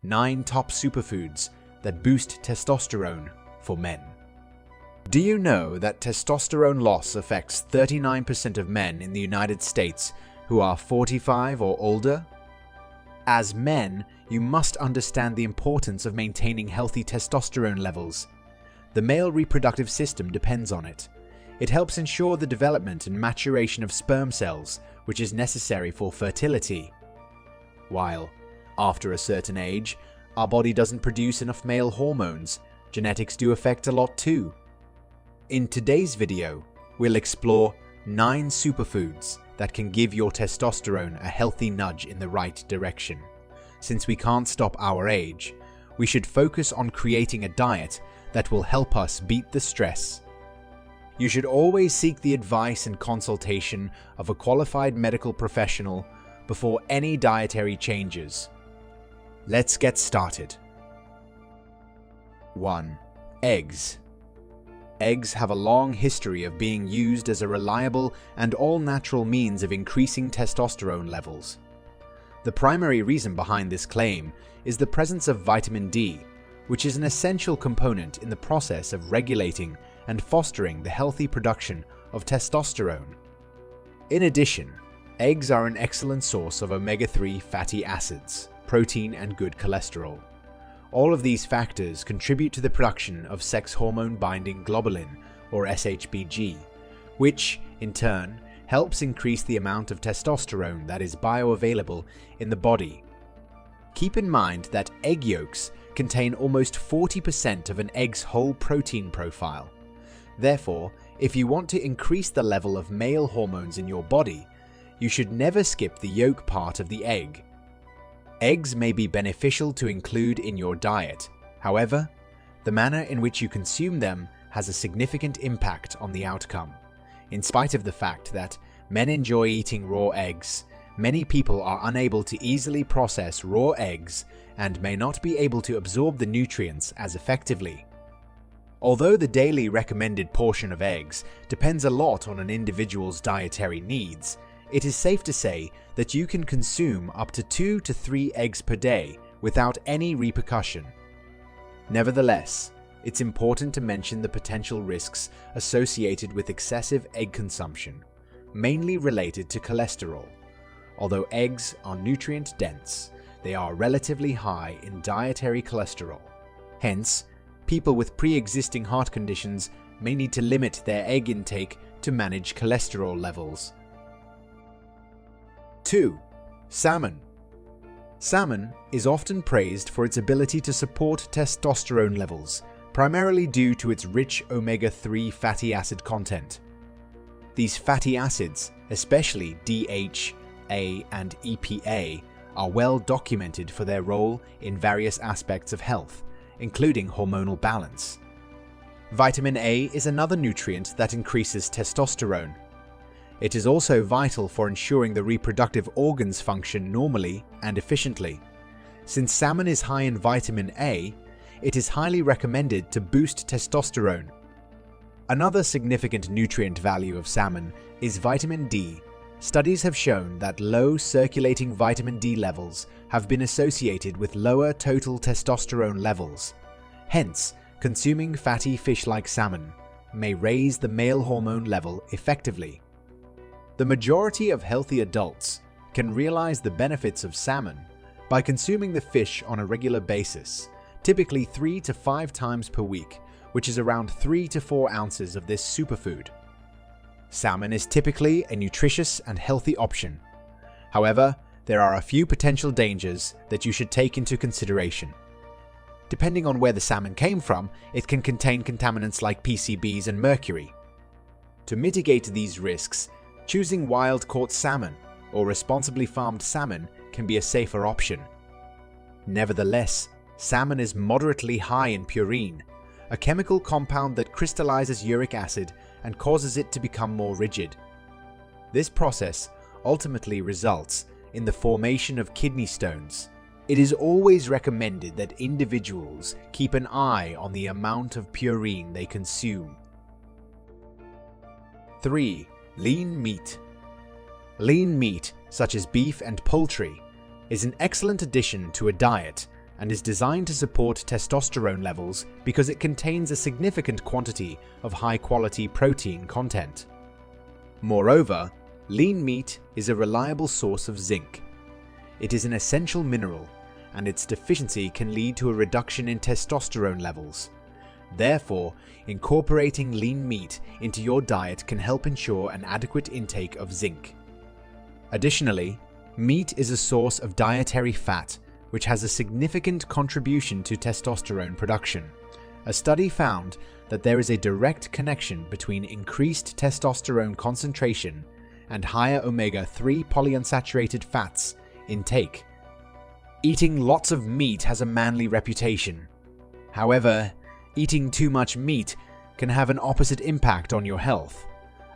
9 top superfoods that boost testosterone for men. Do you know that testosterone loss affects 39% of men in the United States who are 45 or older? As men, you must understand the importance of maintaining healthy testosterone levels. The male reproductive system depends on it. It helps ensure the development and maturation of sperm cells, which is necessary for fertility. While, after a certain age, our body doesn't produce enough male hormones, genetics do affect a lot too. In today's video, we'll explore 9 superfoods that can give your testosterone a healthy nudge in the right direction. Since we can't stop our age, we should focus on creating a diet that will help us beat the stress. You should always seek the advice and consultation of a qualified medical professional before any dietary changes. Let's get started. 1. Eggs. Eggs have a long history of being used as a reliable and all-natural means of increasing testosterone levels. The primary reason behind this claim is the presence of vitamin D, which is an essential component in the process of regulating and fostering the healthy production of testosterone. In addition, eggs are an excellent source of omega-3 fatty acids, protein, and good cholesterol. All of these factors contribute to the production of sex hormone-binding globulin, or SHBG, which, in turn, helps increase the amount of testosterone that is bioavailable in the body. Keep in mind that egg yolks contain almost 40% of an egg's whole protein profile. Therefore, if you want to increase the level of male hormones in your body, you should never skip the yolk part of the egg. Eggs may be beneficial to include in your diet. However, the manner in which you consume them has a significant impact on the outcome. In spite of the fact that men enjoy eating raw eggs, many people are unable to easily process raw eggs and may not be able to absorb the nutrients as effectively. Although the daily recommended portion of eggs depends a lot on an individual's dietary needs, it is safe to say that you can consume up to 2 to 3 eggs per day without any repercussion. Nevertheless, it's important to mention the potential risks associated with excessive egg consumption, mainly related to cholesterol. Although eggs are nutrient-dense, they are relatively high in dietary cholesterol. Hence, people with pre-existing heart conditions may need to limit their egg intake to manage cholesterol levels. 2. Salmon. Salmon is often praised for its ability to support testosterone levels, primarily due to its rich omega-3 fatty acid content. These fatty acids, especially DHA and EPA, are well documented for their role in various aspects of health, including hormonal balance. Vitamin A is another nutrient that increases testosterone. It is also vital for ensuring the reproductive organs function normally and efficiently. Since salmon is high in vitamin A, it is highly recommended to boost testosterone. Another significant nutrient value of salmon is vitamin D. Studies have shown that low circulating vitamin D levels have been associated with lower total testosterone levels. Hence, consuming fatty fish like salmon may raise the male hormone level effectively. The majority of healthy adults can realize the benefits of salmon by consuming the fish on a regular basis, typically 3 to 5 times per week, which is around 3 to 4 ounces of this superfood. Salmon is typically a nutritious and healthy option. However, there are a few potential dangers that you should take into consideration. Depending on where the salmon came from, it can contain contaminants like PCBs and mercury. To mitigate these risks, choosing wild-caught salmon or responsibly farmed salmon can be a safer option. Nevertheless, salmon is moderately high in purine, a chemical compound that crystallizes uric acid and causes it to become more rigid. This process ultimately results in the formation of kidney stones. It is always recommended that individuals keep an eye on the amount of purine they consume. 3. Lean meat. Lean meat, such as beef and poultry, is an excellent addition to a diet and is designed to support testosterone levels because it contains a significant quantity of high-quality protein content. Moreover, lean meat is a reliable source of zinc. It is an essential mineral, and its deficiency can lead to a reduction in testosterone levels. Therefore, incorporating lean meat into your diet can help ensure an adequate intake of zinc. Additionally, meat is a source of dietary fat, which has a significant contribution to testosterone production. A study found that there is a direct connection between increased testosterone concentration and higher omega-3 polyunsaturated fats intake. Eating lots of meat has a manly reputation. However, eating too much meat can have an opposite impact on your health.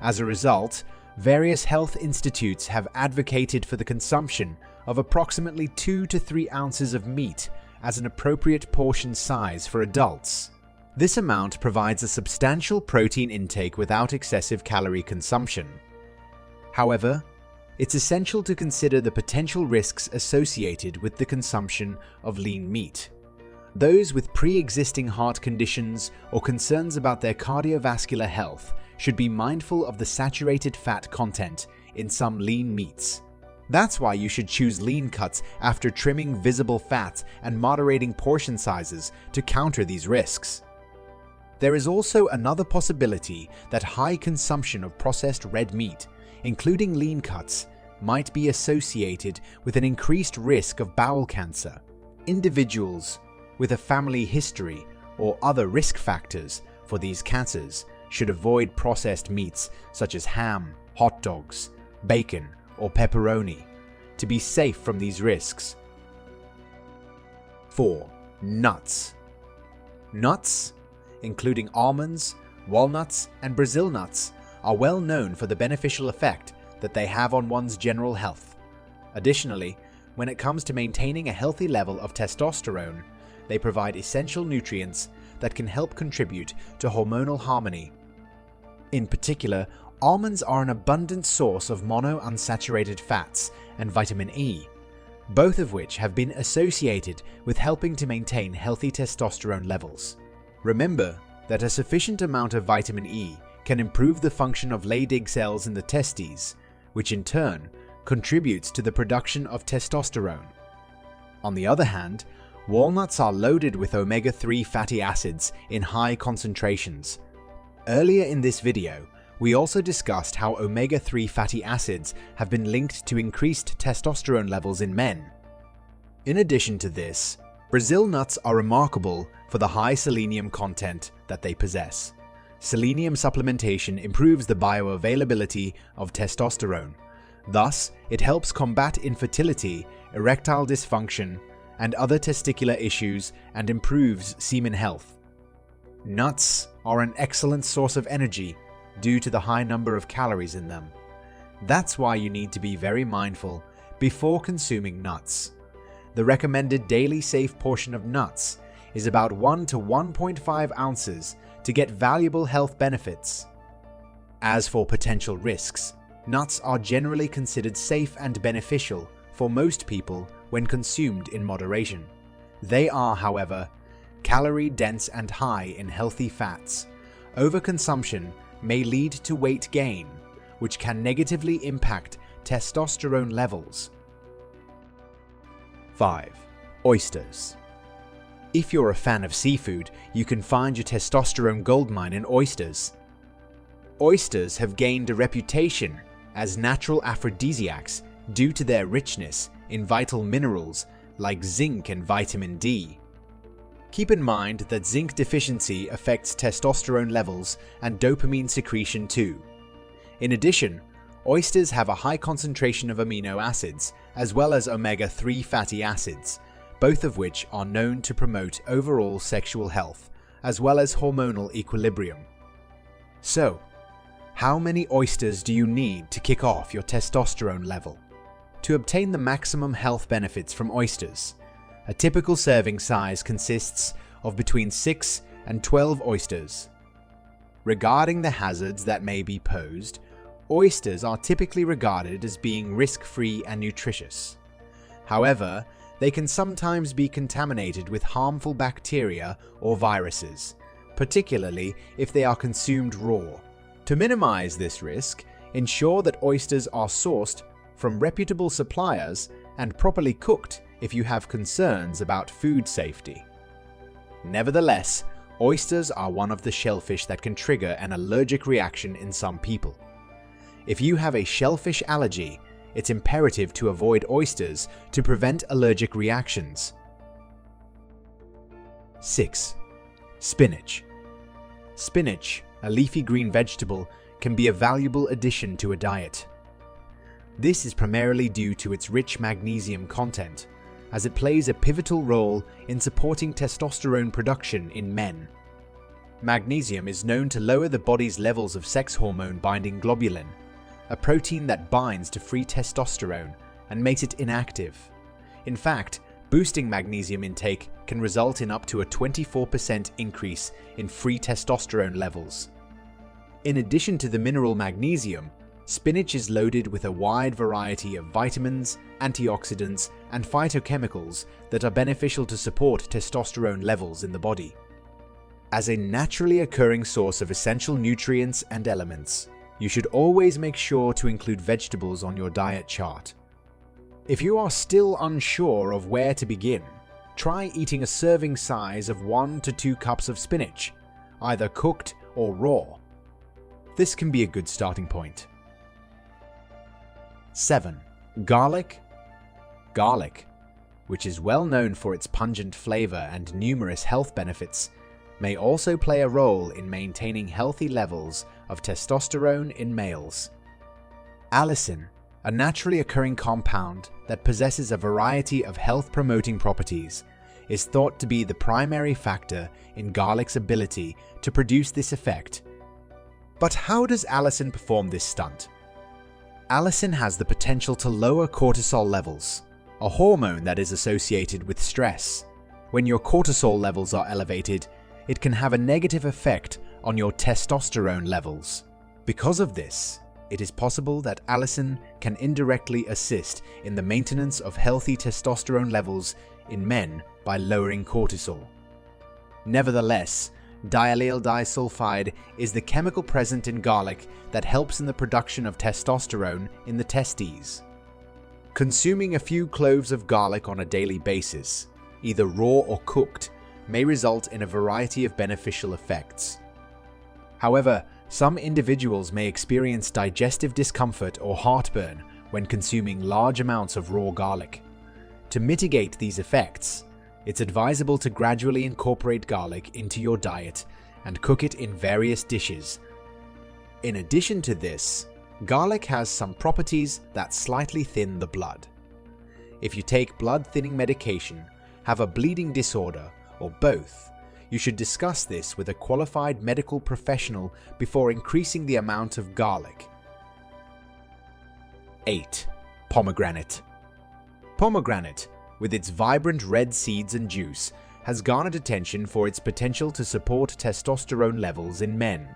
As a result, various health institutes have advocated for the consumption of approximately 2 to 3 ounces of meat as an appropriate portion size for adults. This amount provides a substantial protein intake without excessive calorie consumption. However, it's essential to consider the potential risks associated with the consumption of lean meat. Those with pre-existing heart conditions or concerns about their cardiovascular health should be mindful of the saturated fat content in some lean meats. That's why you should choose lean cuts after trimming visible fat and moderating portion sizes to counter these risks. There is also another possibility that high consumption of processed red meat, including lean cuts, might be associated with an increased risk of bowel cancer. Individuals with a family history or other risk factors for these cancers should avoid processed meats such as ham, hot dogs, bacon, or pepperoni to be safe from these risks. 4. Nuts. Nuts, including almonds, walnuts, and Brazil nuts, are well known for the beneficial effect that they have on one's general health. Additionally, when it comes to maintaining a healthy level of testosterone, they provide essential nutrients that can help contribute to hormonal harmony. In particular, almonds are an abundant source of monounsaturated fats and vitamin E, both of which have been associated with helping to maintain healthy testosterone levels. Remember that a sufficient amount of vitamin E can improve the function of Leydig cells in the testes, which in turn contributes to the production of testosterone. On the other hand, walnuts are loaded with omega-3 fatty acids in high concentrations. Earlier in this video, we also discussed how omega-3 fatty acids have been linked to increased testosterone levels in men. In addition to this, Brazil nuts are remarkable for the high selenium content that they possess. Selenium supplementation improves the bioavailability of testosterone. Thus, it helps combat infertility, erectile dysfunction, and other testicular issues and improves semen health. Nuts are an excellent source of energy due to the high number of calories in them. That's why you need to be very mindful before consuming nuts. The recommended daily safe portion of nuts is about 1 to 1.5 ounces to get valuable health benefits. As for potential risks, nuts are generally considered safe and beneficial for most people when consumed in moderation. They are, however, calorie-dense and high in healthy fats. Overconsumption may lead to weight gain, which can negatively impact testosterone levels. 5. Oysters. If you're a fan of seafood, you can find your testosterone goldmine in oysters. Oysters have gained a reputation as natural aphrodisiacs due to their richness in vital minerals like zinc and vitamin D. Keep in mind that zinc deficiency affects testosterone levels and dopamine secretion too. In addition, oysters have a high concentration of amino acids as well as omega-3 fatty acids, both of which are known to promote overall sexual health as well as hormonal equilibrium. So, how many oysters do you need to kick off your testosterone level? To obtain the maximum health benefits from oysters, a typical serving size consists of between 6 and 12 oysters. Regarding the hazards that may be posed, oysters are typically regarded as being risk-free and nutritious. However, they can sometimes be contaminated with harmful bacteria or viruses, particularly if they are consumed raw. To minimize this risk, ensure that oysters are sourced from reputable suppliers and properly cooked if you have concerns about food safety. Nevertheless, oysters are one of the shellfish that can trigger an allergic reaction in some people. If you have a shellfish allergy, it's imperative to avoid oysters to prevent allergic reactions. 6. Spinach. Spinach, a leafy green vegetable, can be a valuable addition to a diet. This is primarily due to its rich magnesium content, as it plays a pivotal role in supporting testosterone production in men. Magnesium is known to lower the body's levels of sex hormone binding globulin, a protein that binds to free testosterone and makes it inactive. In fact, boosting magnesium intake can result in up to a 24% increase in free testosterone levels. In addition to the mineral magnesium, spinach is loaded with a wide variety of vitamins, antioxidants, and phytochemicals that are beneficial to support testosterone levels in the body. As a naturally occurring source of essential nutrients and elements, you should always make sure to include vegetables on your diet chart. If you are still unsure of where to begin, try eating a serving size of 1 to 2 cups of spinach, either cooked or raw. This can be a good starting point. 7. Garlic. Garlic, which is well known for its pungent flavor and numerous health benefits, may also play a role in maintaining healthy levels of testosterone in males. Allicin, a naturally occurring compound that possesses a variety of health-promoting properties, is thought to be the primary factor in garlic's ability to produce this effect. But how does allicin perform this stunt? Allicin has the potential to lower cortisol levels, a hormone that is associated with stress. When your cortisol levels are elevated, it can have a negative effect on your testosterone levels. Because of this, it is possible that allicin can indirectly assist in the maintenance of healthy testosterone levels in men by lowering cortisol. Nevertheless, diallyl disulfide is the chemical present in garlic that helps in the production of testosterone in the testes. Consuming a few cloves of garlic on a daily basis, either raw or cooked, may result in a variety of beneficial effects. However, some individuals may experience digestive discomfort or heartburn when consuming large amounts of raw garlic. To mitigate these effects, it's advisable to gradually incorporate garlic into your diet and cook it in various dishes. In addition to this, garlic has some properties that slightly thin the blood. If you take blood-thinning medication, have a bleeding disorder, or both, you should discuss this with a qualified medical professional before increasing the amount of garlic. 8. Pomegranate. Pomegranate, with its vibrant red seeds and juice, has garnered attention for its potential to support testosterone levels in men.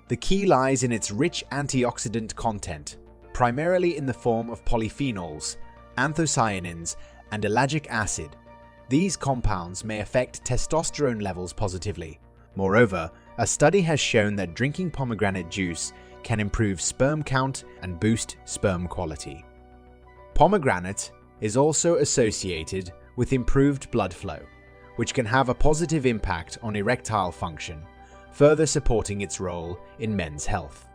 The key lies in its rich antioxidant content, primarily in the form of polyphenols, anthocyanins, and ellagic acid. These compounds may affect testosterone levels positively. Moreover, a study has shown that drinking pomegranate juice can improve sperm count and boost sperm quality. Pomegranate is also associated with improved blood flow, which can have a positive impact on erectile function, further supporting its role in men's health.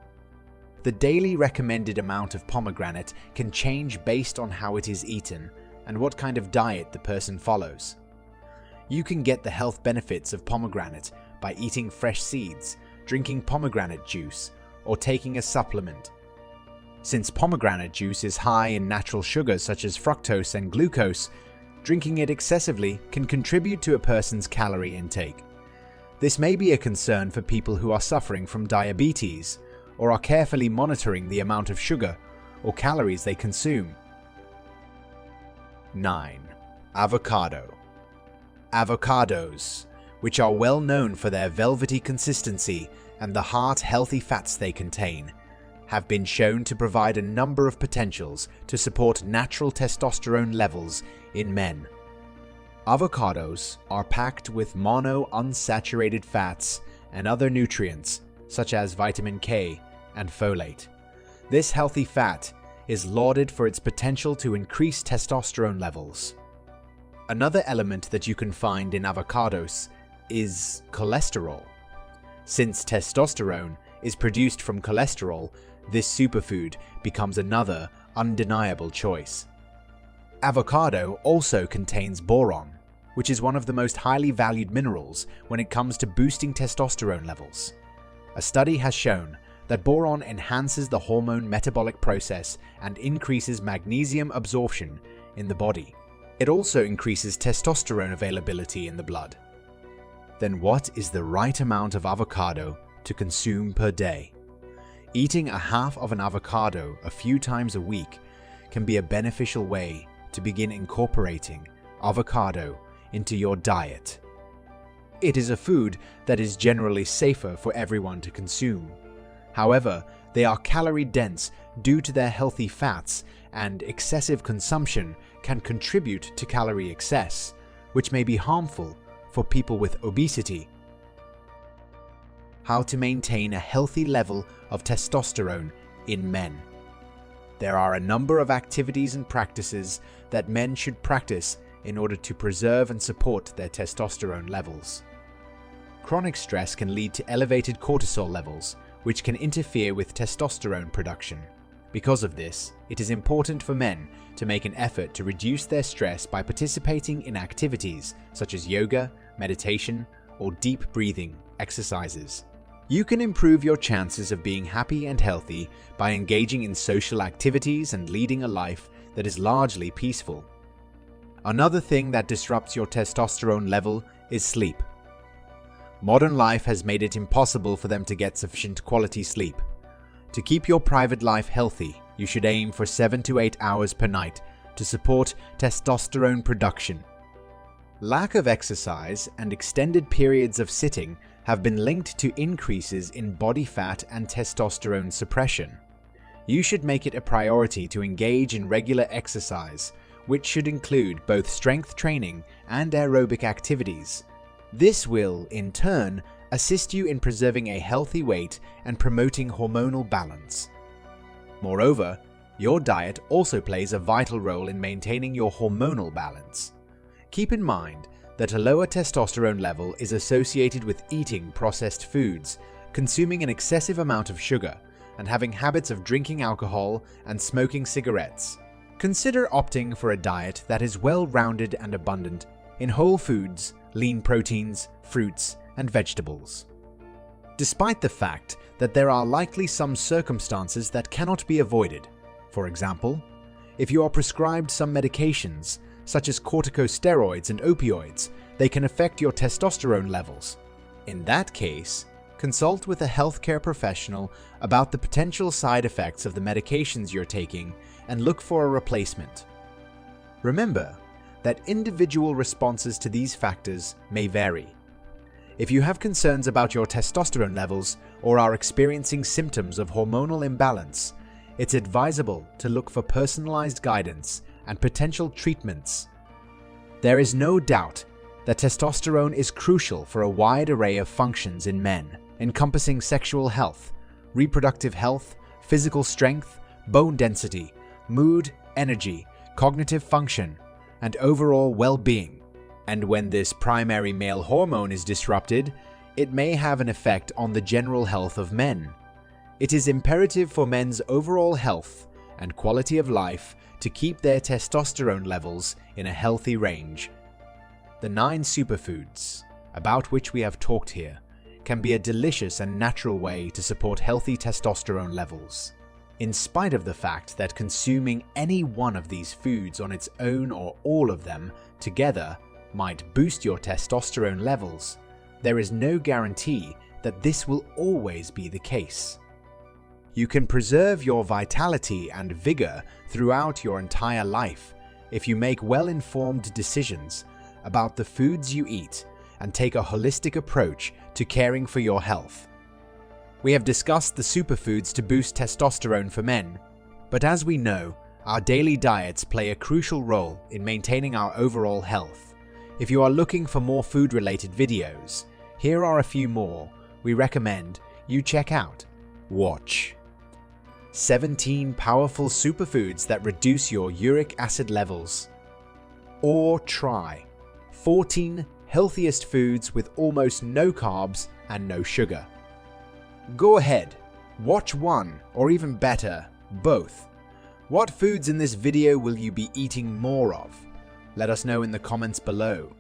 The daily recommended amount of pomegranate can change based on how it is eaten and what kind of diet the person follows. You can get the health benefits of pomegranate by eating fresh seeds, drinking pomegranate juice, or taking a supplement. Since pomegranate juice is high in natural sugars such as fructose and glucose, drinking it excessively can contribute to a person's calorie intake. This may be a concern for people who are suffering from diabetes or are carefully monitoring the amount of sugar or calories they consume. 9. Avocado. Avocados, which are well known for their velvety consistency and the heart-healthy fats they contain, have been shown to provide a number of potentials to support natural testosterone levels in men. Avocados are packed with monounsaturated fats and other nutrients such as vitamin K and folate. This healthy fat is lauded for its potential to increase testosterone levels. Another element that you can find in avocados is cholesterol. Since testosterone is produced from cholesterol, this superfood becomes another undeniable choice. Avocado also contains boron, which is one of the most highly valued minerals when it comes to boosting testosterone levels. A study has shown that boron enhances the hormone metabolic process and increases magnesium absorption in the body. It also increases testosterone availability in the blood. Then what is the right amount of avocado to consume per day? Eating a half of an avocado a few times a week can be a beneficial way to begin incorporating avocado into your diet. It is a food that is generally safer for everyone to consume. However, they are calorie dense due to their healthy fats, and excessive consumption can contribute to calorie excess, which may be harmful for people with obesity. How to maintain a healthy level of testosterone in men. There are a number of activities and practices that men should practice in order to preserve and support their testosterone levels. Chronic stress can lead to elevated cortisol levels, which can interfere with testosterone production. Because of this, it is important for men to make an effort to reduce their stress by participating in activities such as yoga, meditation, or deep breathing exercises. You can improve your chances of being happy and healthy by engaging in social activities and leading a life that is largely peaceful. Another thing that disrupts your testosterone level is sleep. Modern life has made it impossible for them to get sufficient quality sleep. To keep your private life healthy, you should aim for 7 to 8 hours per night to support testosterone production. Lack of exercise and extended periods of sitting have been linked to increases in body fat and testosterone suppression. You should make it a priority to engage in regular exercise, which should include both strength training and aerobic activities. This will, in turn, assist you in preserving a healthy weight and promoting hormonal balance. Moreover, your diet also plays a vital role in maintaining your hormonal balance. Keep in mind that a lower testosterone level is associated with eating processed foods, consuming an excessive amount of sugar, and having habits of drinking alcohol and smoking cigarettes. Consider opting for a diet that is well-rounded and abundant in whole foods, lean proteins, fruits, and vegetables. Despite the fact that there are likely some circumstances that cannot be avoided, for example, if you are prescribed some medications, such as corticosteroids and opioids, they can affect your testosterone levels. In that case, consult with a healthcare professional about the potential side effects of the medications you're taking and look for a replacement. Remember that individual responses to these factors may vary. If you have concerns about your testosterone levels or are experiencing symptoms of hormonal imbalance, it's advisable to look for personalized guidance and potential treatments. There is no doubt that testosterone is crucial for a wide array of functions in men, encompassing sexual health, reproductive health, physical strength, bone density, mood, energy, cognitive function, and overall well-being. And when this primary male hormone is disrupted, it may have an effect on the general health of men. It is imperative for men's overall health and quality of life to keep their testosterone levels in a healthy range. The 9 superfoods, about which we have talked here, can be a delicious and natural way to support healthy testosterone levels. In spite of the fact that consuming any one of these foods on its own or all of them together might boost your testosterone levels, there is no guarantee that this will always be the case. You can preserve your vitality and vigor throughout your entire life if you make well-informed decisions about the foods you eat and take a holistic approach to caring for your health. We have discussed the superfoods to boost testosterone for men, but as we know, our daily diets play a crucial role in maintaining our overall health. If you are looking for more food-related videos, here are a few more we recommend you check out. Watch 17 powerful superfoods that reduce your uric acid levels. Or try 14 healthiest foods with almost no carbs and no sugar. Go ahead, watch one, or even better, both. What foods in this video will you be eating more of? Let us know in the comments below.